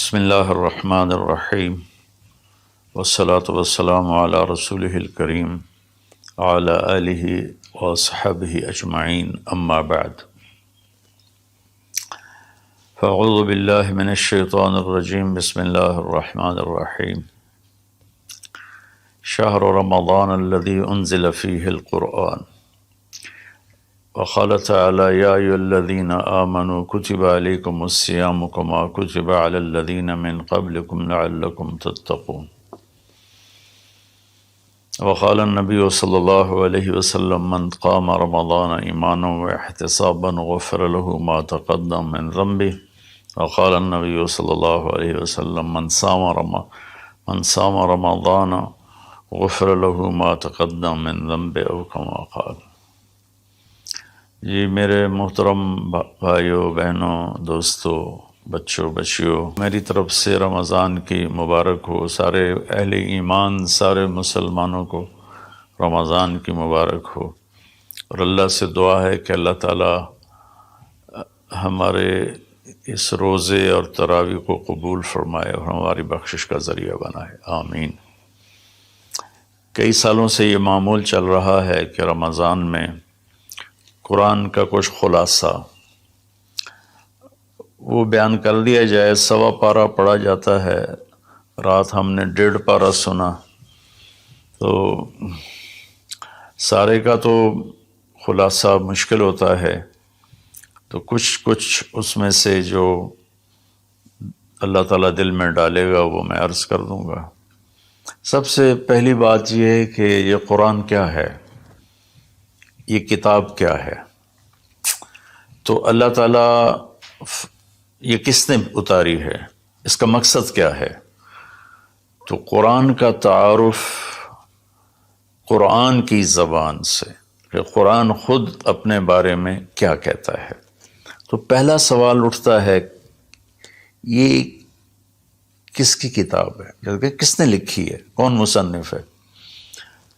بسم اللہ الرحمن الرحیم والصلاة والسلام علی رسولہ الکریم وعلی آلہ وصحبہ اجمعین اما بعد فاعوذ باللہ من الشیطان الرجیم بسم اللہ الرحمن الرحیم شہر رمضان الذی انزل فیہ القرآن وقال تعالی یا ایھا الذین آمنوا کتب علیکم الصیام کما کتب علی الذین من قبلکم لعلکم تتقون وقال النبی صلی اللہ علیہ وسلم من قام رمضان ایمانا واحتسابا غفر له ما تقدم من ذنبه وقال النبی صلی اللہ علیہ وسلم من صام رمضان غفر له ما تقدم من ذنبه او کما قال۔ جی میرے محترم بھائیوں بہنوں دوستوں بچوں بچیوں، میری طرف سے رمضان کی مبارک ہو۔ سارے اہل ایمان سارے مسلمانوں کو رمضان کی مبارک ہو، اور اللہ سے دعا ہے کہ اللہ تعالی ہمارے اس روزے اور تراویح کو قبول فرمائے اور ہماری بخشش کا ذریعہ بنائے، آمین۔ کئی سالوں سے یہ معمول چل رہا ہے کہ رمضان میں قرآن کا کچھ خلاصہ وہ بیان کر دیا جائے۔ سوا پارہ پڑھا جاتا ہے، رات ہم نے 1.5 پارہ سنا، تو سارے کا تو خلاصہ مشکل ہوتا ہے، تو کچھ اس میں سے جو اللہ تعالیٰ دل میں ڈالے گا وہ میں عرض کر دوں گا۔ سب سے پہلی بات یہ ہے کہ یہ قرآن کیا ہے، یہ کتاب کیا ہے؟ تو اللہ تعالیٰ یہ کس نے اتاری ہے، اس کا مقصد کیا ہے؟ تو قرآن کا تعارف قرآن کی زبان سے، کہ قرآن خود اپنے بارے میں کیا کہتا ہے۔ تو پہلا سوال اٹھتا ہے یہ کس کی کتاب ہے، کس نے لکھی ہے، کون مصنف ہے؟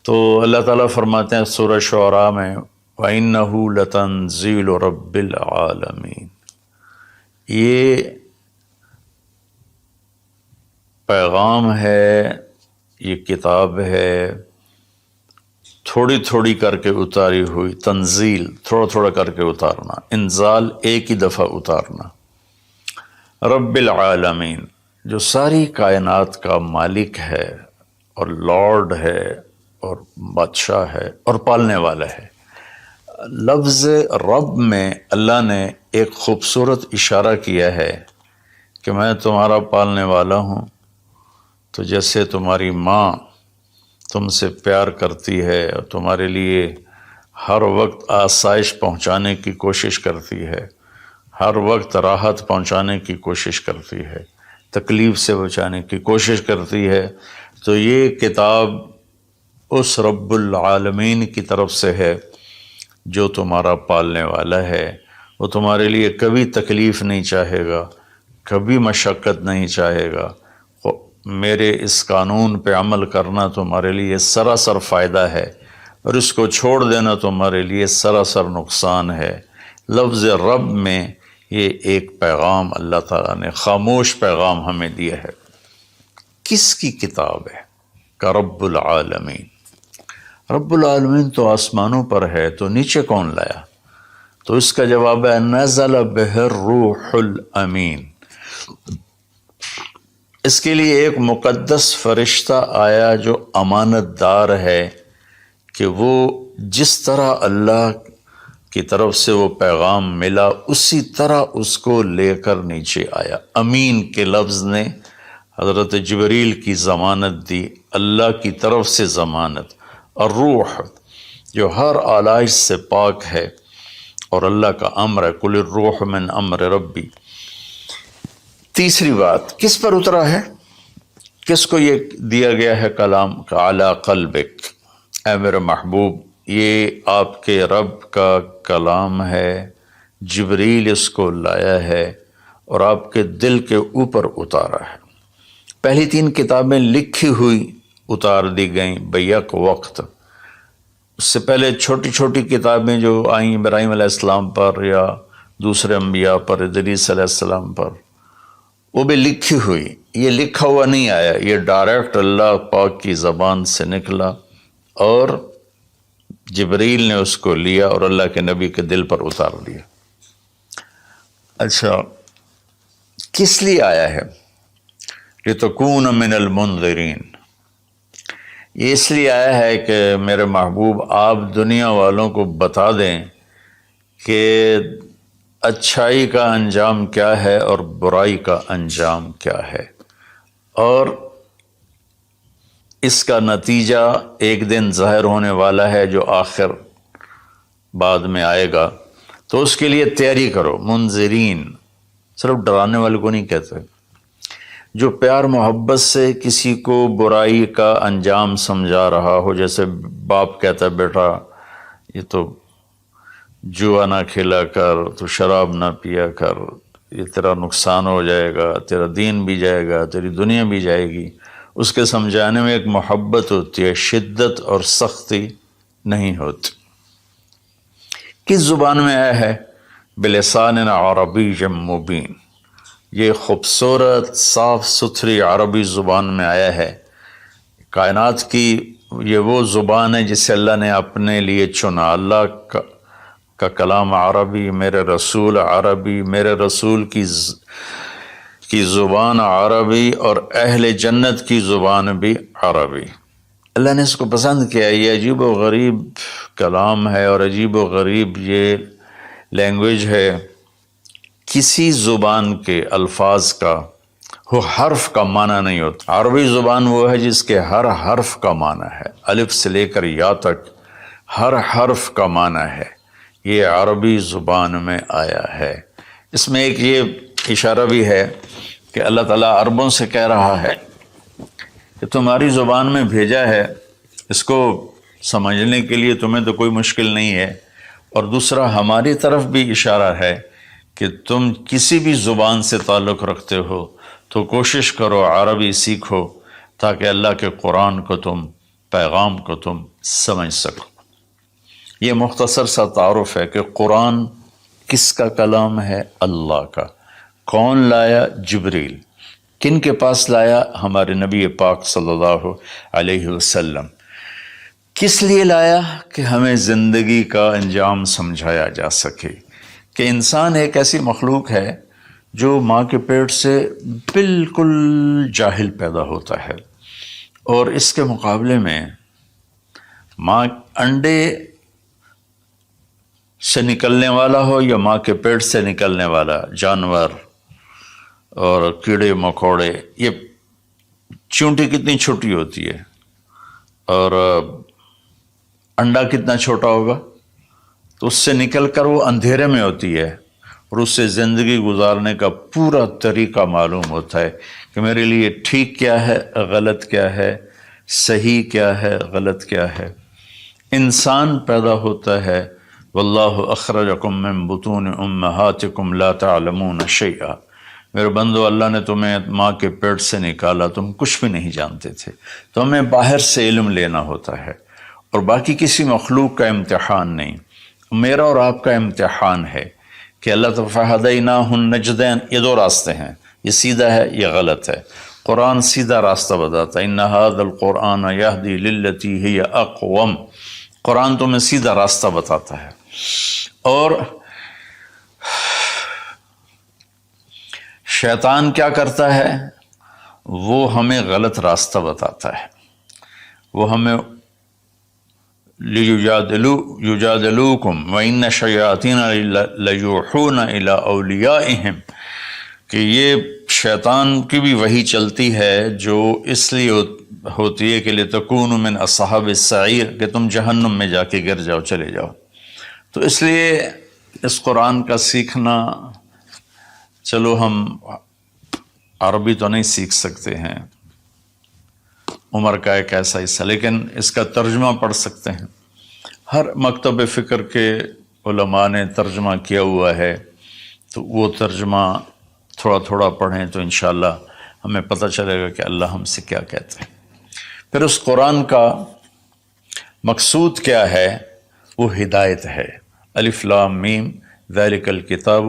تو اللہ تعالیٰ فرماتے ہیں سورہ شعراء میں وَإِنَّهُ لَتَنزِيلُ رَبِّ الْعَالَمِينَ، یہ پیغام ہے، یہ کتاب ہے، تھوڑی تھوڑی کر کے اتاری ہوئی، تنزیل تھوڑا تھوڑا کر کے اتارنا، انزال ایک ہی دفعہ اتارنا۔ رب العالمین، جو ساری کائنات کا مالک ہے اور لارڈ ہے اور بادشاہ ہے اور پالنے والا ہے۔ لفظ رب میں اللہ نے ایک خوبصورت اشارہ کیا ہے کہ میں تمہارا پالنے والا ہوں، تو جیسے تمہاری ماں تم سے پیار کرتی ہے اور تمہارے لیے ہر وقت آسائش پہنچانے کی کوشش کرتی ہے، ہر وقت راحت پہنچانے کی کوشش کرتی ہے، تکلیف سے بچانے کی کوشش کرتی ہے، تو یہ کتاب اس رب العالمین کی طرف سے ہے جو تمہارا پالنے والا ہے۔ وہ تمہارے لیے کبھی تکلیف نہیں چاہے گا، کبھی مشقت نہیں چاہے گا۔ میرے اس قانون پہ عمل کرنا تمہارے لیے سراسر فائدہ ہے، اور اس کو چھوڑ دینا تمہارے لیے سراسر نقصان ہے۔ لفظ رب میں یہ ایک پیغام اللہ تعالیٰ نے خاموش پیغام ہمیں دیا ہے۔ کس کی کتاب ہے؟ کا رب العالمین۔ رب العالمین تو آسمانوں پر ہے، تو نیچے کون لایا؟ تو اس کا جواب ہے نزل بہ الروح الامین۔ اس کے لیے ایک مقدس فرشتہ آیا جو امانت دار ہے، کہ وہ جس طرح اللہ کی طرف سے وہ پیغام ملا اسی طرح اس کو لے کر نیچے آیا۔ امین کے لفظ نے حضرت جبریل کی ضمانت دی، اللہ کی طرف سے ضمانت۔ اور روح جو ہر آلائش سے پاک ہے، اور اللہ کا امر ہے قل الروح من امر ربی۔ تیسری بات، کس پر اترا ہے، کس کو یہ دیا گیا ہے کلام؟ علی قلبک، اے میرے محبوب یہ آپ کے رب کا کلام ہے، جبریل اس کو لایا ہے اور آپ کے دل کے اوپر اتارا ہے۔ پہلی 3 کتابیں لکھی ہوئی اتار دی گئیں بیک وقت۔ اس سے پہلے چھوٹی چھوٹی کتابیں جو آئیں ابراہیم علیہ السلام پر یا دوسرے انبیاء پر، ادریس علیہ السلام پر، وہ بھی لکھی ہوئی، یہ لکھا ہوا نہیں آیا، یہ ڈائریکٹ اللہ پاک کی زبان سے نکلا اور جبریل نے اس کو لیا اور اللہ کے نبی کے دل پر اتار لیا۔ اچھا، کس لیے آیا ہے؟ لِتَكُونَ مِنَ الْمُنذِرِينَ، یہ اس لیے آیا ہے کہ میرے محبوب آپ دنیا والوں کو بتا دیں کہ اچھائی کا انجام کیا ہے اور برائی کا انجام کیا ہے، اور اس کا نتیجہ ایک دن ظاہر ہونے والا ہے جو آخر بعد میں آئے گا، تو اس کے لیے تیاری کرو۔ منذرین صرف ڈرانے والے کو نہیں کہتے، جو پیار محبت سے کسی کو برائی کا انجام سمجھا رہا ہو، جیسے باپ کہتا ہے بیٹا یہ تو جوا نہ کھیلا کر، تو شراب نہ پیا کر، یہ تیرا نقصان ہو جائے گا، تیرا دین بھی جائے گا، تیری دنیا بھی جائے گی، اس کے سمجھانے میں ایک محبت ہوتی ہے، شدت اور سختی نہیں ہوتی۔ کس زبان میں آیا ہے؟ بلسان عربی مبین، یہ خوبصورت صاف ستھری عربی زبان میں آیا ہے۔ کائنات کی یہ وہ زبان ہے جسے اللہ نے اپنے لیے چنا۔ اللہ کا کلام عربی، میرے رسول عربی، میرے رسول کی زبان عربی، اور اہل جنت کی زبان بھی عربی۔ اللہ نے اس کو پسند کیا۔ یہ عجیب و غریب کلام ہے اور عجیب و غریب یہ لینگویج ہے۔ کسی زبان کے الفاظ کا وہ حرف کا معنی نہیں ہوتا۔ عربی زبان وہ ہے جس کے ہر حرف کا معنی ہے، الف سے لے کر یا تک ہر حرف کا معنی ہے۔ یہ عربی زبان میں آیا ہے۔ اس میں ایک یہ اشارہ بھی ہے کہ اللہ تعالیٰ عربوں سے کہہ رہا ہے کہ تمہاری زبان میں بھیجا ہے، اس کو سمجھنے کے لیے تمہیں تو کوئی مشکل نہیں ہے، اور دوسرا ہماری طرف بھی اشارہ ہے کہ تم کسی بھی زبان سے تعلق رکھتے ہو تو کوشش کرو عربی سیکھو تاکہ اللہ کے قرآن کو تم، پیغام کو تم سمجھ سکو۔ یہ مختصر سا تعارف ہے کہ قرآن کس کا کلام ہے؟ اللہ کا۔ کون لایا؟ جبریل۔ کن کے پاس لایا؟ ہمارے نبی پاک صلی اللہ علیہ وسلم۔ کس لیے لایا؟ کہ ہمیں زندگی کا انجام سمجھایا جا سکے کہ انسان ایک ایسی مخلوق ہے جو ماں کے پیٹ سے بالکل جاہل پیدا ہوتا ہے، اور اس کے مقابلے میں ماں انڈے سے نکلنے والا ہو یا ماں کے پیٹ سے نکلنے والا جانور اور کیڑے مکوڑے، یہ چونٹی کتنی چھوٹی ہوتی ہے اور انڈا کتنا چھوٹا ہوگا، تو اس سے نکل کر وہ اندھیرے میں ہوتی ہے، اور اس سے زندگی گزارنے کا پورا طریقہ معلوم ہوتا ہے کہ میرے لیے ٹھیک کیا ہے، غلط کیا ہے، صحیح کیا ہے، غلط کیا ہے۔ انسان پیدا ہوتا ہے، واللہ اخرجکم من بطون امہاتکم لا تعلمون شیئا، میرے بندو اللہ نے تمہیں ماں کے پیٹ سے نکالا، تم کچھ بھی نہیں جانتے تھے، تو ہمیں باہر سے علم لینا ہوتا ہے، اور باقی کسی مخلوق کا امتحان نہیں، میرا اور آپ کا امتحان ہے کہ اللہ تعالیٰ فَهَدَيْنَاهُ النَّجْدَيْنِ، یہ دو راستے ہیں، یہ سیدھا ہے، یہ غلط ہے۔ قرآن سیدھا راستہ بتاتا ہے، إِنَّ هَذَا الْقُرْآنَ يَهْدِي لِلَّتِي هِيَ أَقْوَمُ، قرآن تمہیں سیدھا راستہ بتاتا ہے۔ اور شیطان کیا کرتا ہے؟ وہ ہمیں غلط راستہ بتاتا ہے، وہ ہمیں یجادلوکم وَإِنَّ الشَّیَاطِینَ لَیُوحُونَ إِلیٰ أَوْلِیَائِہِم، کہ یہ شیطان کی بھی وحی چلتی ہے جو اس لیے ہوتی ہے کہ لِتَکُونُوا مِنْ أَصْحَابِ السَّعِیرِ، کہ تم جہنم میں جا کے گر جاؤ، چلے جاؤ۔ تو اس لیے اس قرآن کا سیکھنا، چلو ہم عربی تو نہیں سیکھ سکتے ہیں، عمر کا ایک ایسا حصہ، لیکن اس کا ترجمہ پڑھ سکتے ہیں۔ ہر مکتب فکر کے علماء نے ترجمہ کیا ہوا ہے، تو وہ ترجمہ تھوڑا تھوڑا پڑھیں تو انشاءاللہ ہمیں پتہ چلے گا کہ اللہ ہم سے کیا کہتے ہیں۔ پھر اس قرآن کا مقصود کیا ہے؟ وہ ہدایت ہے۔ الف لام میم ذالک الکتاب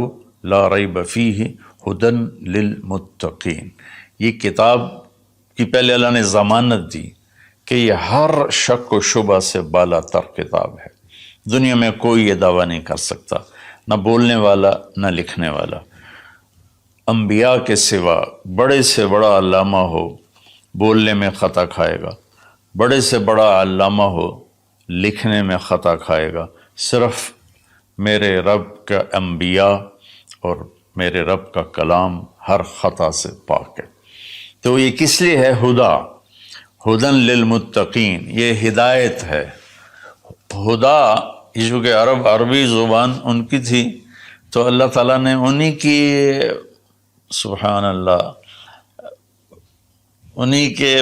لا ریب فیہ ہدن للمتقین، یہ کتاب کی پہلے اللہ نے ضمانت دی کہ یہ ہر شک و شبہ سے بالا تر کتاب ہے۔ دنیا میں کوئی یہ دعویٰ نہیں کر سکتا، نہ بولنے والا نہ لکھنے والا۔ انبیاء کے سوا بڑے سے بڑا علامہ ہو بولنے میں خطا کھائے گا، بڑے سے بڑا علامہ ہو لکھنے میں خطا کھائے گا، صرف میرے رب کا انبیاء اور میرے رب کا کلام ہر خطا سے پاک ہے۔ تو یہ کس لیے ہے؟ ہدن للمتقین، یہ ہدایت ہے۔ ہدا یہ چونکہ عربی زبان ان کی تھی، تو اللہ تعالیٰ نے انہی کی، سبحان اللہ، انہی کے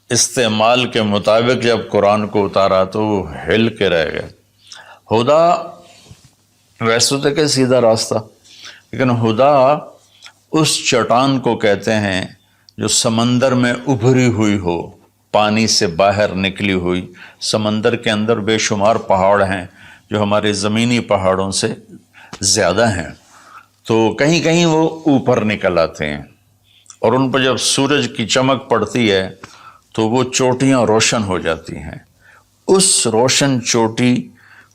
استعمال کے مطابق جب قرآن کو اتارا تو وہ ہل کے رہ گئے۔ ہدا ویسے تو کہ سیدھا راستہ، لیکن ہدا اس چٹان کو کہتے ہیں جو سمندر میں ابھری ہوئی ہو، پانی سے باہر نکلی ہوئی۔ سمندر کے اندر بے شمار پہاڑ ہیں جو ہمارے زمینی پہاڑوں سے زیادہ ہیں، تو کہیں کہیں وہ اوپر نکل آتے ہیں، اور ان پر جب سورج کی چمک پڑتی ہے تو وہ چوٹیاں روشن ہو جاتی ہیں۔ اس روشن چوٹی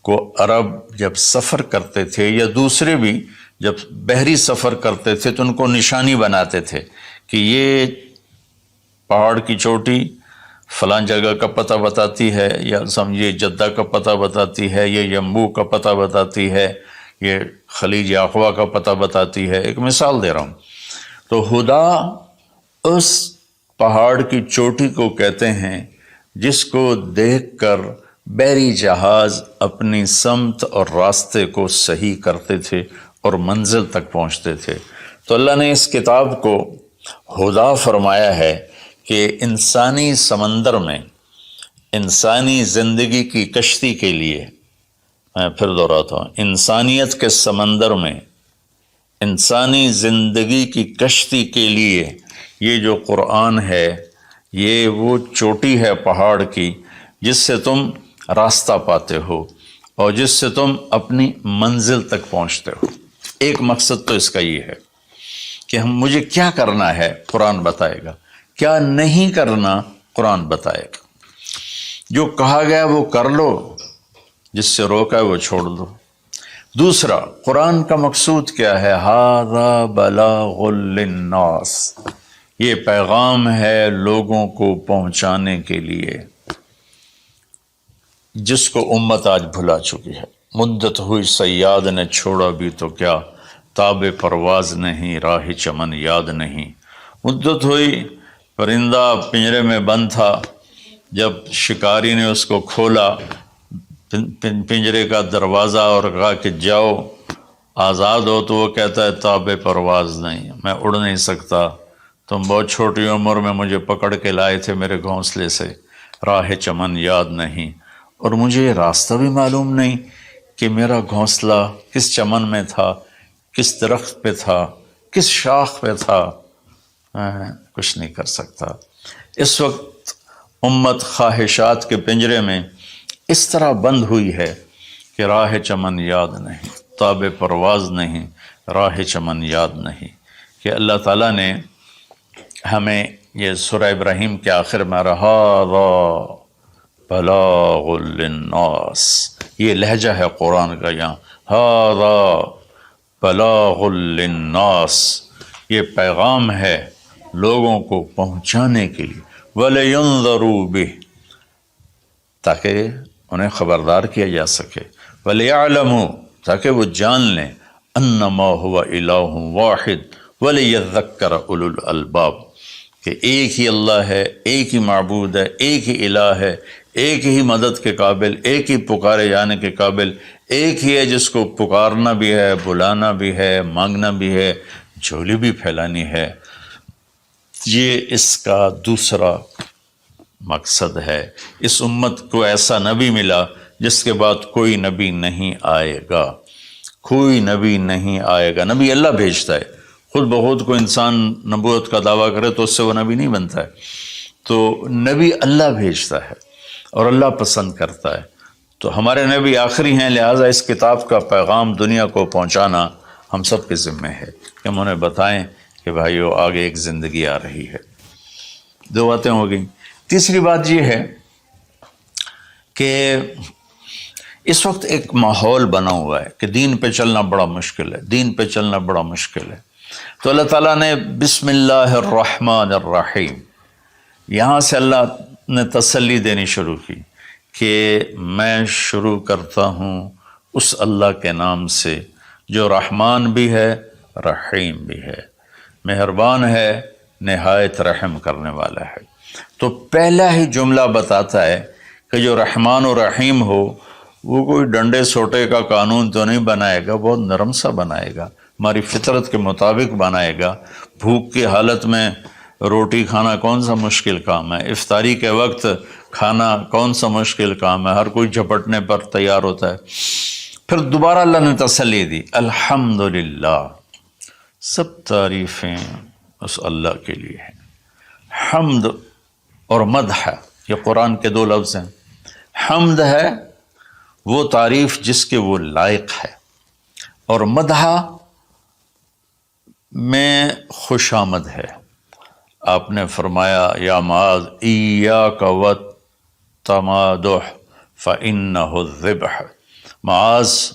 کو عرب جب سفر کرتے تھے، یا دوسرے بھی جب بحری سفر کرتے تھے، تو ان کو نشانی بناتے تھے کہ یہ پہاڑ کی چوٹی فلاں جگہ کا پتہ بتاتی ہے، یا سمجھیے جدہ کا پتہ بتاتی ہے، یہ یمبو کا پتہ بتاتی ہے، یہ خلیج عقبہ کا پتہ بتاتی ہے۔ ایک مثال دے رہا ہوں۔ تو ہدا اس پہاڑ کی چوٹی کو کہتے ہیں جس کو دیکھ کر بحری جہاز اپنی سمت اور راستے کو صحیح کرتے تھے اور منزل تک پہنچتے تھے۔ تو اللہ نے اس کتاب کو ہدا فرمایا ہے کہ انسانی سمندر میں، انسانی زندگی کی کشتی کے لیے، میں پھر دہراتا ہوں، انسانیت کے سمندر میں انسانی زندگی کی کشتی کے لیے یہ جو قرآن ہے، یہ وہ چوٹی ہے پہاڑ کی جس سے تم راستہ پاتے ہو اور جس سے تم اپنی منزل تک پہنچتے ہو۔ ایک مقصد تو اس کا یہ ہے کہ مجھے کیا کرنا ہے قرآن بتائے گا، کیا نہیں کرنا قرآن بتائے گا۔ جو کہا گیا وہ کر لو، جس سے روکا ہے وہ چھوڑ دو۔ دوسرا، قرآن کا مقصود کیا ہے؟ ھذا بلاغ للناس، یہ پیغام ہے لوگوں کو پہنچانے کے لیے، جس کو امت آج بھلا چکی ہے۔ مدت ہوئی صیاد نے چھوڑا بھی تو کیا، تاب پرواز نہیں راہ چمن یاد نہیں۔ مدت ہوئی، پرندہ پنجرے میں بند تھا، جب شکاری نے اس کو کھولا پنجرے کا دروازہ اور کہا کہ جاؤ آزاد ہو، تو وہ کہتا ہے تاب پرواز نہیں، میں اڑ نہیں سکتا، تم بہت چھوٹی عمر میں مجھے پکڑ کے لائے تھے میرے گھونسلے سے، راہ چمن یاد نہیں، اور مجھے یہ راستہ بھی معلوم نہیں کہ میرا گھونسلہ کس چمن میں تھا، کس درخت پہ تھا، کس شاخ پہ تھا، میں کچھ نہیں کر سکتا۔ اس وقت امت خواہشات کے پنجرے میں اس طرح بند ہوئی ہے کہ راہ چمن یاد نہیں، تاب پرواز نہیں، راہ چمن یاد نہیں، کہ اللہ تعالیٰ نے ہمیں یہ سورہ ابراہیم کے آخر میں ھذا بلاغ للناس، یہ لہجہ ہے قرآن کا، یہاں ھذا بلاغ للناس، یہ پیغام ہے لوگوں کو پہنچانے کے لیے، وَلِيُنذَرُوا بِهِ، تاکہ انہیں خبردار کیا جا سکے، وَلِيَعْلَمُوا، تاکہ وہ جان لیں، أَنَّمَا هُوَ إِلَٰهٌ وَاحِدٌ وَلِيَذَّكَّرَ أُولُو الْأَلْبَابِ، کہ ایک ہی اللہ ہے، ایک ہی معبود ہے، ایک ہی الہ ہے، ایک ہی مدد کے قابل، ایک ہی پکارے جانے کے قابل، ایک ہی ہے جس کو پکارنا بھی ہے، بلانا بھی ہے، مانگنا بھی ہے، جھولی بھی پھیلانی ہے۔ یہ اس کا دوسرا مقصد ہے۔ اس امت کو ایسا نبی ملا جس کے بعد کوئی نبی نہیں آئے گا، کوئی نبی نہیں آئے گا۔ نبی اللہ بھیجتا ہے، خود بخود کو انسان نبوت کا دعویٰ کرے تو اس سے وہ نبی نہیں بنتا ہے، تو نبی اللہ بھیجتا ہے اور اللہ پسند کرتا ہے۔ تو ہمارے نبی آخری ہیں، لہٰذا اس کتاب کا پیغام دنیا کو پہنچانا ہم سب کے ذمے ہے کہ ہم انہیں بتائیں کہ بھائیو آگے ایک زندگی آ رہی ہے۔ دو باتیں ہو گئیں۔ تیسری بات یہ ہے کہ اس وقت ایک ماحول بنا ہوا ہے کہ دین پہ چلنا بڑا مشکل ہے، دین پہ چلنا بڑا مشکل ہے۔ تو اللہ تعالیٰ نے بسم اللہ الرحمن الرحیم، یہاں سے اللہ نے تسلی دینی شروع کی کہ میں شروع کرتا ہوں اس اللہ کے نام سے جو رحمان بھی ہے رحیم بھی ہے، مہربان ہے، نہایت رحم کرنے والا ہے۔ تو پہلا ہی جملہ بتاتا ہے کہ جو رحمان و رحیم ہو وہ کوئی ڈنڈے سوٹے کا قانون تو نہیں بنائے گا، بہت نرم سا بنائے گا، ہماری فطرت کے مطابق بنائے گا۔ بھوک کی حالت میں روٹی کھانا کون سا مشکل کام ہے، افطاری کے وقت کھانا کون سا مشکل کام ہے، ہر کوئی جھپٹنے پر تیار ہوتا ہے۔ پھر دوبارہ اللہ نے تسلی دی، الحمدللہ، سب تعریفیں اس اللہ کے لیے ہیں۔ حمد اور مدح یہ قرآن کے دو لفظ ہیں۔ حمد ہے وہ تعریف جس کے وہ لائق ہے، اور مدح میں خوش آمد ہے۔ آپ نے فرمایا یا معاذ ایاک والتمادح فإنہ الذبح، معاذ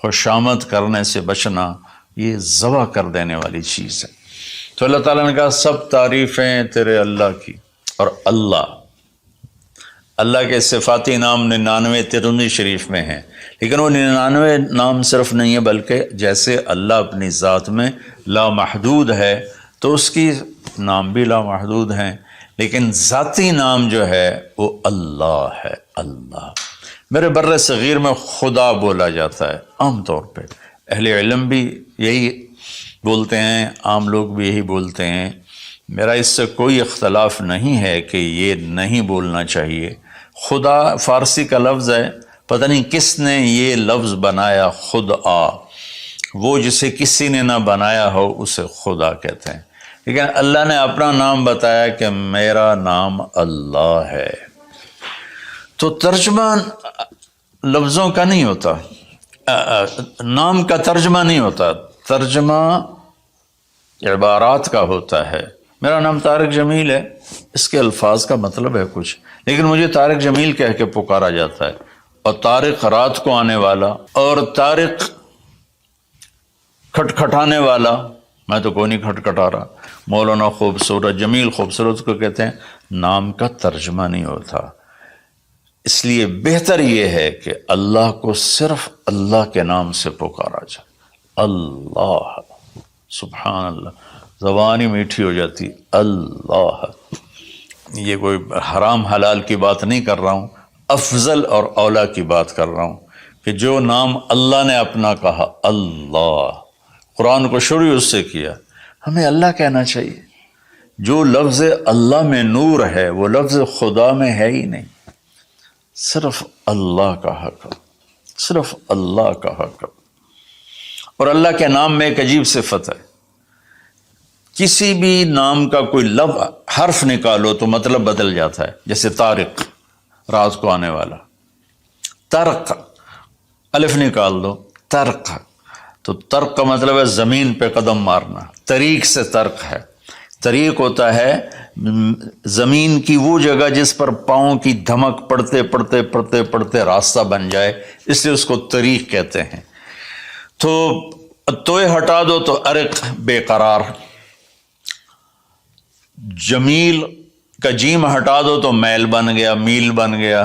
خوش آمد کرنے سے بچنا یہ ذبح کر دینے والی چیز ہے۔ تو اللہ تعالیٰ نے کہا سب تعریفیں تیرے اللہ کی، اور اللہ کے صفاتی نام 99 ترمذی شریف میں ہیں، لیکن وہ 99 نام صرف نہیں ہے، بلکہ جیسے اللہ اپنی ذات میں لامحدود ہے تو اس کی نام بھی لامحدود ہیں، لیکن ذاتی نام جو ہے وہ اللہ ہے۔ اللہ میرے بر صغیر میں خدا بولا جاتا ہے عام طور پہ، اہل علم بھی یہی بولتے ہیں، عام لوگ بھی یہی بولتے ہیں۔ میرا اس سے کوئی اختلاف نہیں ہے کہ یہ نہیں بولنا چاہیے۔ خدا فارسی کا لفظ ہے، پتہ نہیں کس نے یہ لفظ بنایا، خدا، وہ جسے کسی نے نہ بنایا ہو اسے خدا کہتے ہیں، لیکن اللہ نے اپنا نام بتایا کہ میرا نام اللہ ہے۔ تو ترجمہ لفظوں کا نہیں ہوتا، نام کا ترجمہ نہیں ہوتا، ترجمہ عبارات کا ہوتا ہے۔ میرا نام طارق جمیل ہے، اس کے الفاظ کا مطلب ہے کچھ، لیکن مجھے طارق جمیل کہہ کے پکارا جاتا ہے، اور طارق رات کو آنے والا، اور طارق کھٹکھٹانے والا، میں تو کوئی نہیں کھٹکھٹا رہا۔ مولانا خوبصورت، جمیل خوبصورت کو کہتے ہیں، نام کا ترجمہ نہیں ہوتا۔ اس لیے بہتر یہ ہے کہ اللہ کو صرف اللہ کے نام سے پکارا جائے، اللہ، سبحان اللہ، زبان ہی میٹھی ہو جاتی، اللہ۔ یہ کوئی حرام حلال کی بات نہیں کر رہا ہوں، افضل اور اولا کی بات کر رہا ہوں کہ جو نام اللہ نے اپنا کہا، اللہ، قرآن کو شروع اس سے کیا، ہمیں اللہ کہنا چاہیے۔ جو لفظ اللہ میں نور ہے وہ لفظ خدا میں ہے ہی نہیں، صرف اللہ کا حق، صرف اللہ کا حق۔ اور اللہ کے نام میں ایک عجیب صفت ہے، کسی بھی نام کا کوئی لفظ حرف نکالو تو مطلب بدل جاتا ہے۔ جیسے طارق، رات کو آنے والا، طرق، الف نکال دو، طرق، تو طرق کا مطلب ہے زمین پہ قدم مارنا، طریق سے طرق ہے۔ طریق ہوتا ہے زمین کی وہ جگہ جس پر پاؤں کی دھمک پڑتے پڑتے پڑتے پڑتے راستہ بن جائے، اس لیے اس کو طریق کہتے ہیں۔ تو ہٹا دو تو ارق، بے قرار۔ جمیل کا جیم ہٹا دو تو میل بن گیا، میل بن گیا۔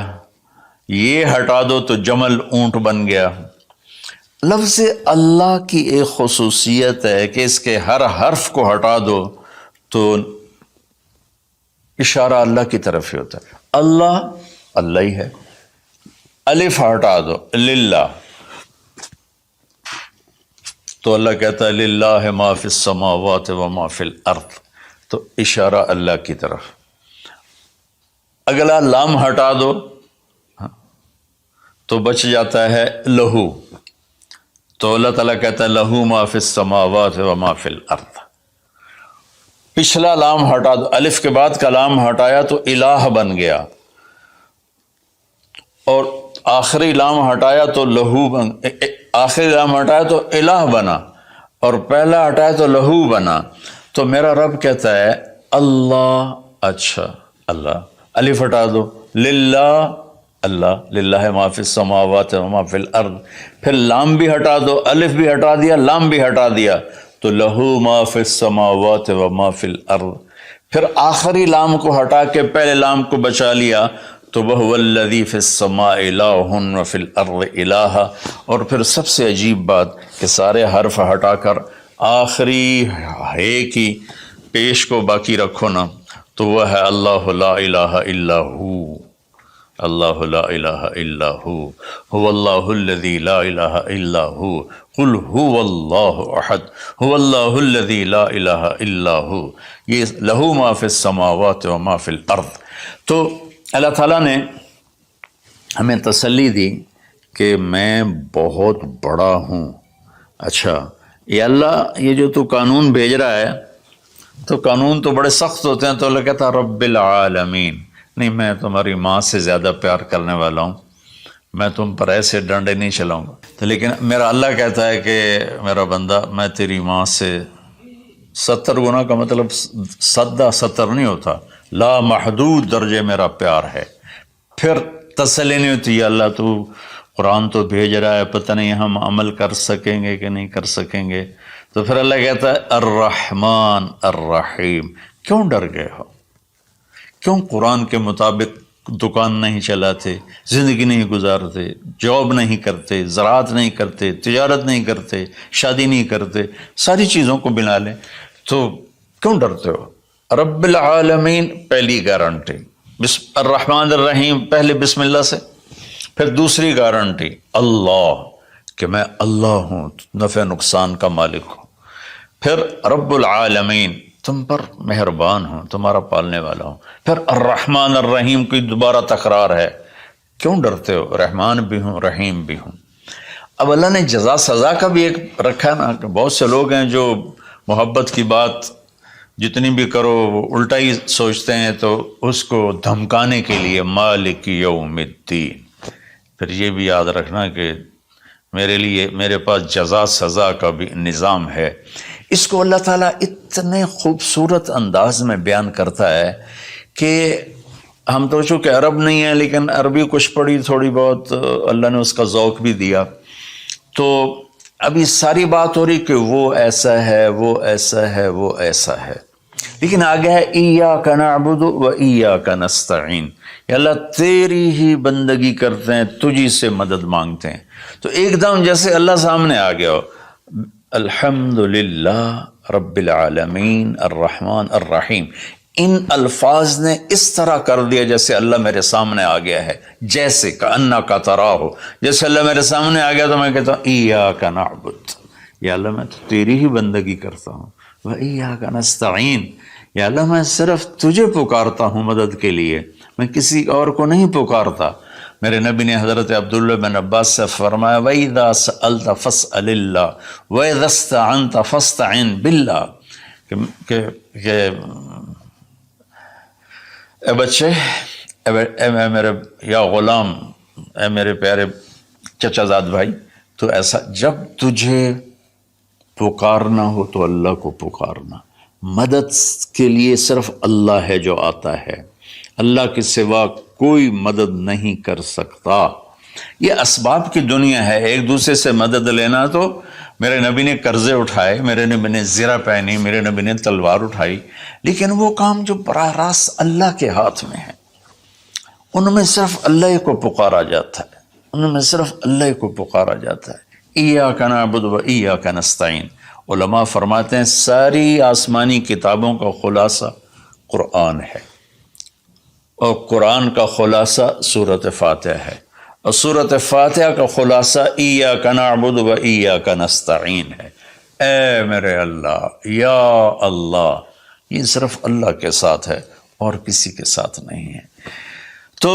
یہ ہٹا دو تو جمل، اونٹ بن گیا۔ لفظ اللہ کی ایک خصوصیت ہے کہ اس کے ہر حرف کو ہٹا دو تو اشارہ اللہ کی طرف ہی ہوتا ہے۔ اللہ اللہ ہی ہے۔ الف ہٹا دو، للہ، تو اللہ کہتا ہے للہ ما فی السماوات و ما فی الارض، تو اشارہ اللہ کی طرف۔ اگلا لام ہٹا دو تو بچ جاتا ہے لہو، تو اللہ تعالیٰ کہتا ہے لہو ما فی السماوات و ما فی الارض۔ پچھلا لام ہٹا دو، الف کے بعد کا لام ہٹایا تو الہ بن گیا، اور آخری لام ہٹایا تو لہو بن، آخری لام ہٹایا تو الہ بنا۔ اور پہلا ہٹایا تو لہو بنا. تو میرا رب کہتا ہے اللہ، اچھا اللہ، الف ہٹا دو، للہ، اللہ، للہ ما فی السماوات و ما فی الارض، پھر لام بھی ہٹا دو، الف بھی ہٹا دیا، لام بھی ہٹا دیا، تو لہو ما فی السماوات و ما فی الارض. پھر آخری لام کو ہٹا کے پہلے لام کو بچا لیا تو وَهُوَ الَّذِي فِي السَّمَاءِ إِلَٰهٌ وَفِي الْأَرْضِ إِلَٰهٌ. اور پھر سب سے عجیب بات کہ سارے حرف ہٹا کر آخری ہے کی پیش کو باقی رکھو نا، تو وہ ہے اللہ لا الہ الا ہو. اللہ لا الہ الا ہو، هو اللہ الذی لا الہ الا ہو، قل هو اللہ احد، هو اللہ الذی لا الہ الا ہو. یہ لہو ما فی السماوات و ما فی الارض. تو اللہ تعالیٰ نے ہمیں تسلی دی کہ میں بہت بڑا ہوں. اچھا یہ اللہ، یہ جو تو قانون بھیج رہا ہے، تو قانون تو بڑے سخت ہوتے ہیں، تو اللہ کہتا ہے رب العالمین، نہیں میں تمہاری ماں سے زیادہ پیار کرنے والا ہوں، میں تم پر ایسے ڈنڈے نہیں چلاؤں گا. تو لیکن میرا اللہ کہتا ہے کہ میرا بندہ، میں تیری ماں سے 70 گنا کا مطلب سدہ 70 نہیں ہوتا، لا محدود درجے میرا پیار ہے. پھر تسلی نہیں ہوتی، یا اللہ تو قرآن تو بھیج رہا ہے، پتہ نہیں ہم عمل کر سکیں گے کہ نہیں کر سکیں گے. تو پھر اللہ کہتا ہے الرحمن الرحیم. کیوں ڈر گئے ہو؟ کیوں قرآن کے مطابق دکان نہیں چلاتے، زندگی نہیں گزارتے، جاب نہیں کرتے، زراعت نہیں کرتے، تجارت نہیں کرتے، شادی نہیں کرتے، ساری چیزوں کو بنا لیں، تو کیوں ڈرتے ہو؟ رب العالمین پہلی گارنٹی، الرحمن الرحیم پہلے بسم اللہ سے. پھر دوسری گارنٹی اللہ، کہ میں اللہ ہوں، نفع نقصان کا مالک ہوں. پھر رب العالمین، تم پر مہربان ہوں، تمہارا پالنے والا ہوں. پھر الرحمن الرحیم کی دوبارہ تکرار ہے. کیوں ڈرتے ہو؟ رحمان بھی ہوں، رحیم بھی ہوں. اب اللہ نے جزا سزا کا بھی ایک رکھا نا، کہ بہت سے لوگ ہیں جو محبت کی بات جتنی بھی کرو وہ الٹا ہی سوچتے ہیں، تو اس کو دھمکانے کے لیے مالک یوم الدین. پھر یہ بھی یاد رکھنا کہ میرے لیے، میرے پاس جزا سزا کا بھی نظام ہے. اس کو اللہ تعالیٰ اتنے خوبصورت انداز میں بیان کرتا ہے کہ ہم تو چونکہ عرب نہیں ہیں، لیکن عربی کچھ پڑھی تھوڑی بہت، اللہ نے اس کا ذوق بھی دیا. تو ابھی ساری بات ہو رہی کہ وہ ایسا ہے، وہ ایسا ہے، وہ ایسا ہے، لیکن آگے ہے ایاک نعبد و ایاک نستعین. یا اللہ تیری ہی بندگی کرتے ہیں، تجھی سے مدد مانگتے ہیں. تو ایک دم جیسے اللہ سامنے آ گیا ہو، الحمدللہ رب العالمین الرحمن الرحیم. ان الفاظ نے اس طرح کر دیا جیسے اللہ میرے سامنے آ گیا ہے، جیسے کأنک تراہ، جیسے اللہ میرے سامنے آ گیا تو میں کہتا ہوں ایاک نعبد، یا اللہ میں تو تیری ہی بندگی کرتا ہوں، و ایاک نستعین، یا اللہ میں صرف تجھے پکارتا ہوں مدد کے لیے، میں کسی اور کو نہیں پکارتا. میرے نبی نے حضرت عبداللہ بن عباس سے فرمایا وَإِذَا سَأَلْتَ فَاسْأَلِ اللَّهِ وَإِذَا اسْتَعَنْتَ فَاسْتَعِنْ بِاللَّهِ، کہ اے بچے، اے میرے یا غلام، اے میرے پیارے چچا زاد بھائی، تو ایسا جب تجھے پکارنا ہو تو اللہ کو پکارنا. مدد کے لیے صرف اللہ ہے جو آتا ہے، اللہ کے سوا کوئی مدد نہیں کر سکتا. یہ اسباب کی دنیا ہے، ایک دوسرے سے مدد لینا. تو میرے نبی نے قرضے اٹھائے، میرے نبی نے زرہ پہنی، میرے نبی نے تلوار اٹھائی، لیکن وہ کام جو براہ راست اللہ کے ہاتھ میں ہے، ان میں صرف اللہ کو پکارا جاتا ہے، ان میں صرف اللہ کو پکارا جاتا ہے. ایاک نعبد و ایاک نستعین. علماء فرماتے ہیں ساری آسمانی کتابوں کا خلاصہ قرآن ہے، اور قرآن کا خلاصہ سورۃ فاتحہ ہے، اور سورۃ فاتحہ کا خلاصہ ایاک نعبد و ایاک نستعین ہے. اے میرے اللہ، یا اللہ، یہ صرف اللہ کے ساتھ ہے اور کسی کے ساتھ نہیں ہے. تو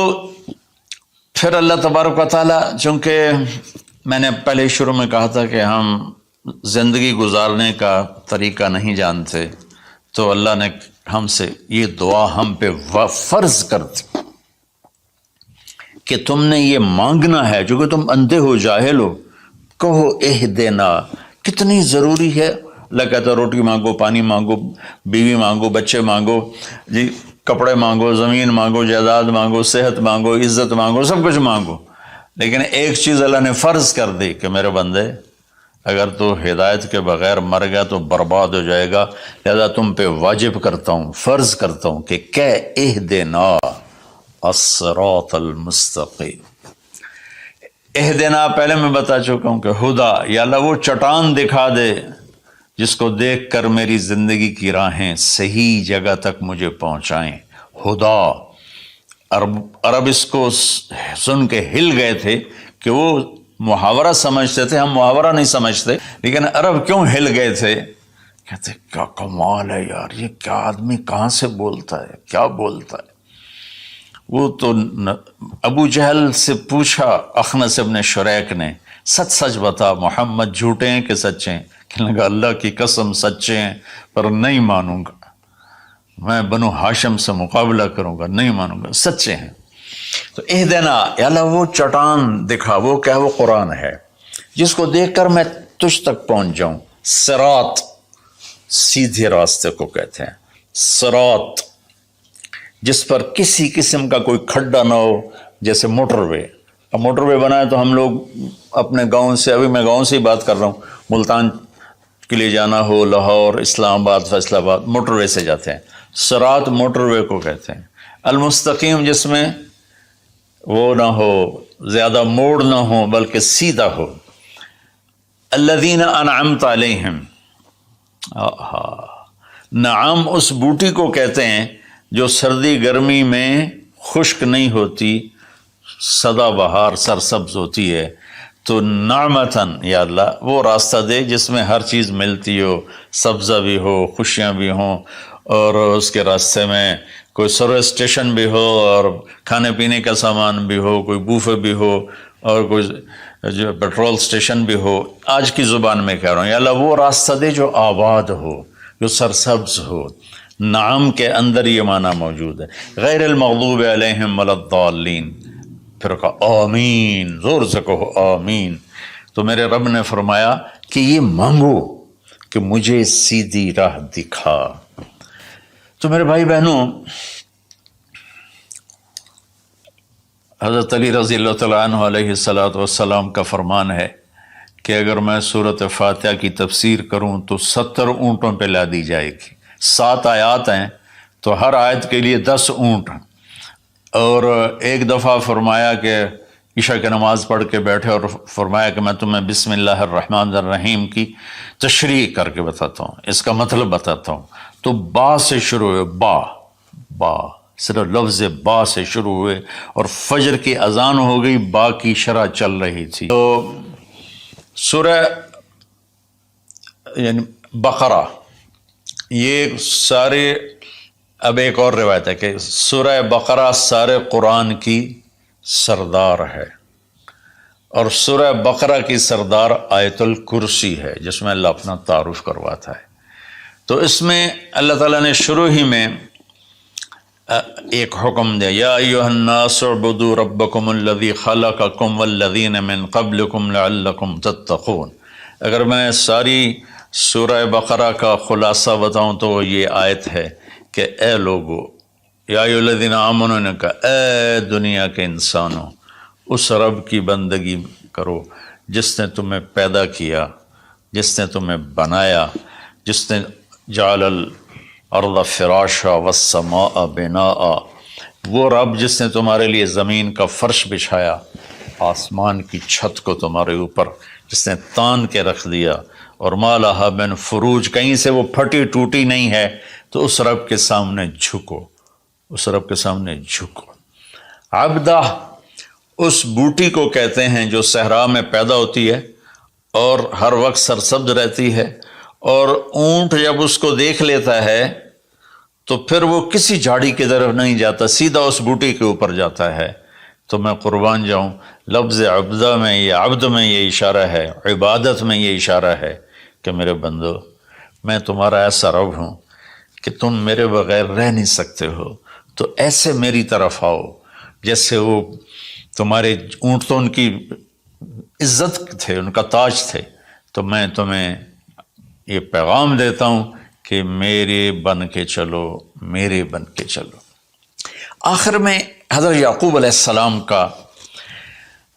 پھر اللہ تبارک و تعالیٰ، چونکہ میں نے پہلے شروع میں کہا تھا کہ ہم زندگی گزارنے کا طریقہ نہیں جانتے، تو اللہ نے ہم سے یہ دعا ہم پہ فرض کر دی کہ تم نے یہ مانگنا ہے، جو کہ تم اندھے ہو، جاہل ہو، کہو اہدنا، کتنی ضروری ہے. اللہ کہتا ہے روٹی مانگو، پانی مانگو، بیوی مانگو، بچے مانگو، جی کپڑے مانگو، زمین مانگو، جائیداد مانگو، صحت مانگو، عزت مانگو، سب کچھ مانگو. لیکن ایک چیز اللہ نے فرض کر دی کہ میرے بندے اگر تو ہدایت کے بغیر مر گیا تو برباد ہو جائے گا، لہذا تم پہ واجب کرتا ہوں، فرض کرتا ہوں کہ اہدنا الصراط المستقیم. اہدنا پہلے میں بتا چکا ہوں کہ خدا یا اللہ وہ چٹان دکھا دے جس کو دیکھ کر میری زندگی کی راہیں صحیح جگہ تک مجھے پہنچائیں. خدا عرب اس کو سن کے ہل گئے تھے کہ وہ محاورہ سمجھتے تھے، ہم محاورہ نہیں سمجھتے، لیکن عرب کیوں ہل گئے تھے؟ کہتے کیا کمال ہے یار، یہ کیا آدمی کہاں سے بولتا ہے، کیا بولتا ہے. وہ تو ابو جہل سے پوچھا اخنس ابن شریک نے، سچ سچ بتا محمد جھوٹے ہیں کہ سچے ہیں؟ کہنے لگا اللہ کی قسم سچے ہیں، پر نہیں مانوں گا، میں بنو ہاشم سے مقابلہ کروں گا، نہیں مانوں گا، سچے ہیں. تو اہدنا یا اللہ وہ چٹان دکھا، وہ کیا، وہ قرآن ہے جس کو دیکھ کر میں تجھ تک پہنچ جاؤں. صراط سیدھے راستے کو کہتے ہیں، صراط جس پر کسی قسم کا کوئی کھڈا نہ ہو، جیسے موٹر وے. اب موٹر وے بنائے تو ہم لوگ اپنے گاؤں سے، ابھی میں گاؤں سے ہی بات کر رہا ہوں، ملتان کے لیے جانا ہو، لاہور، اسلام آباد، فیصل آباد، موٹر وے سے جاتے ہیں. صراط موٹر وے کو کہتے ہیں. المستقیم جس میں وہ نہ ہو، زیادہ موڑ نہ ہو بلکہ سیدھا ہو. الذین انعمت علیہم، نعام اس بوٹی کو کہتے ہیں جو سردی گرمی میں خشک نہیں ہوتی، سدا بہار سرسبز ہوتی ہے. تو نعمتاً یا اللہ وہ راستہ دے جس میں ہر چیز ملتی ہو، سبزہ بھی ہو، خوشیاں بھی ہوں، اور اس کے راستے میں کوئی سروس اسٹیشن بھی ہو، اور کھانے پینے کا سامان بھی ہو، کوئی بوفے بھی ہو، اور کوئی جو پیٹرول اسٹیشن بھی ہو. آج کی زبان میں کہہ رہا ہوں، یا اللہ وہ راستہ دے جو آباد ہو، جو سرسبز ہو. نعم کے اندر یہ معنی موجود ہے. غیر المغضوب علیہم ولا الضالین، پھر کہا آمین، زور سے کہو آمین. تو میرے رب نے فرمایا کہ یہ مانگو کہ مجھے سیدھی راہ دکھا. تو میرے بھائی بہنوں، حضرت علی رضی اللہ تعالیٰ عنہ علیہ السلام کا فرمان ہے کہ اگر میں سورۃ فاتحہ کی تفسیر کروں تو 70 اونٹوں پہ لا دی جائے گی. 7 آیات ہیں تو ہر آیت کے لیے 10 اونٹ. اور ایک دفعہ فرمایا کہ عشاء کی نماز پڑھ کے بیٹھے اور فرمایا کہ میں تمہیں بسم اللہ الرحمن الرحیم کی تشریح کر کے بتاتا ہوں، اس کا مطلب بتاتا ہوں. تو با سے شروع ہوئے، با صرف لفظ با سے شروع ہوئے، اور فجر کی اذان ہو گئی، با کی شرح چل رہی تھی. تو سورہ یعنی بقرہ، یہ سارے، اب ایک اور روایت ہے کہ سورہ بقرہ سارے قرآن کی سردار ہے، اور سورہ بقرہ کی سردار آیت الکرسی ہے جس میں اللہ اپنا تعارف کرواتا ہے. تو اس میں اللہ تعالیٰ نے شروع ہی میں ایک حکم دیا، یا ایھا الناس اعبدوا ربکم الذی خلقکم والذین من قبلکم لعلکم تتقون. اگر میں ساری سورہ بقرہ کا خلاصہ بتاؤں تو یہ آیت ہے کہ اے لوگو، یا ایھا الذین آمنوا نے کہا اے دنیا کے انسانوں، اس رب کی بندگی کرو جس نے تمہیں پیدا کیا، جس نے تمہیں بنایا، جس نے جعل الارض فراشا والسماء بناء، وہ رب جس نے تمہارے لیے زمین کا فرش بچھایا، آسمان کی چھت کو تمہارے اوپر جس نے تان کے رکھ دیا، اور ما لہا من فروج، کہیں سے وہ پھٹی ٹوٹی نہیں ہے. تو اس رب کے سامنے جھکو، اس رب کے سامنے جھکو. عبدہ اس بوٹی کو کہتے ہیں جو صحرا میں پیدا ہوتی ہے اور ہر وقت سرسبز رہتی ہے، اور اونٹ جب اس کو دیکھ لیتا ہے تو پھر وہ کسی جھاڑی کی طرف نہیں جاتا، سیدھا اس بوٹی کے اوپر جاتا ہے. تو میں قربان جاؤں، لفظ عبدہ میں، یہ عبد میں یہ اشارہ ہے، عبادت میں یہ اشارہ ہے کہ میرے بندو، میں تمہارا ایسا رب ہوں کہ تم میرے بغیر رہ نہیں سکتے ہو. تو ایسے میری طرف آؤ جیسے وہ تمہارے اونٹ تو ان کی عزت تھے، ان کا تاج تھے، تو میں تمہیں یہ پیغام دیتا ہوں کہ میرے بن کے چلو، میرے بن کے چلو۔ آخر میں حضرت یعقوب علیہ السلام کا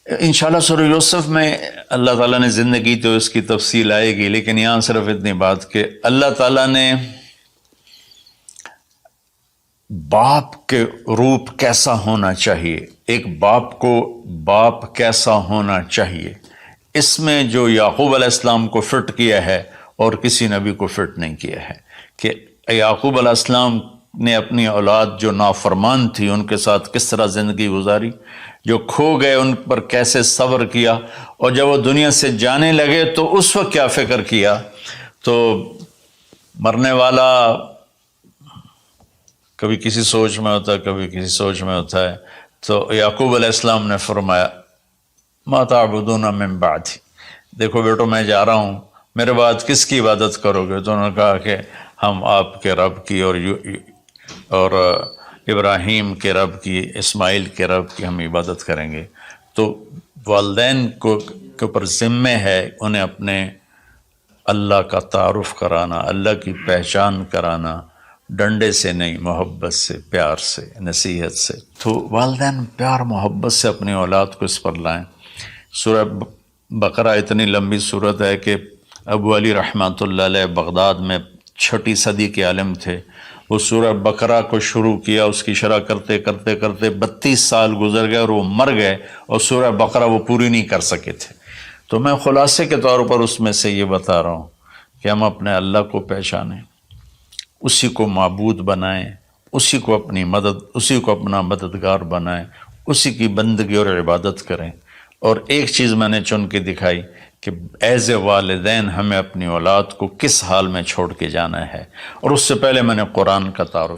انشاءاللہ سورہ یوسف میں اللہ تعالیٰ نے زندگی تو اس کی تفصیل آئے گی، لیکن یہاں صرف اتنی بات کہ اللہ تعالیٰ نے باپ کے روپ کیسا ہونا چاہیے، ایک باپ کو باپ کیسا ہونا چاہیے، اس میں جو یعقوب علیہ السلام کو فٹ کیا ہے اور کسی نبی کو فٹ نہیں کیا ہے، کہ یعقوب علیہ السلام نے اپنی اولاد جو نافرمان تھی ان کے ساتھ کس طرح زندگی گزاری، جو کھو گئے ان پر کیسے صبر کیا، اور جب وہ دنیا سے جانے لگے تو اس وقت کیا فکر کیا۔ تو مرنے والا کبھی کسی سوچ میں ہوتا ہے، کبھی کسی سوچ میں ہوتا ہے، تو یعقوب علیہ السلام نے فرمایا ما تعبدون من بعدی، دیکھو بیٹو میں جا رہا ہوں، میرے بعد کس کی عبادت کرو گے؟ تو انہوں نے کہا کہ ہم آپ کے رب کی اور ابراہیم کے رب کی، اسماعیل کے رب کی ہم عبادت کریں گے۔ تو والدین کے اوپر ذمہ ہے انہیں اپنے اللہ کا تعارف کرانا، اللہ کی پہچان کرانا، ڈنڈے سے نہیں، محبت سے، پیار سے، نصیحت سے۔ تو والدین پیار محبت سے اپنی اولاد کو اس پر لائیں۔ سورہ بقرہ اتنی لمبی صورت ہے کہ ابو علی رحمۃ اللہ علیہ بغداد میں 6 صدی کے عالم تھے، وہ سورہ بقرہ کو شروع کیا، اس کی شرح کرتے کرتے کرتے 32 سال گزر گئے اور وہ مر گئے اور سورہ بقرہ وہ پوری نہیں کر سکے تھے۔ تو میں خلاصے کے طور پر اس میں سے یہ بتا رہا ہوں کہ ہم اپنے اللہ کو پہچانیں، اسی کو معبود بنائیں، اسی کو اپنی مدد، اسی کو اپنا مددگار بنائیں، اسی کی بندگی اور عبادت کریں۔ اور ایک چیز میں نے چن کے دکھائی کہ ایز اے والدین ہمیں اپنی اولاد کو کس حال میں چھوڑ کے جانا ہے، اور اس سے پہلے میں نے قرآن کا تعارف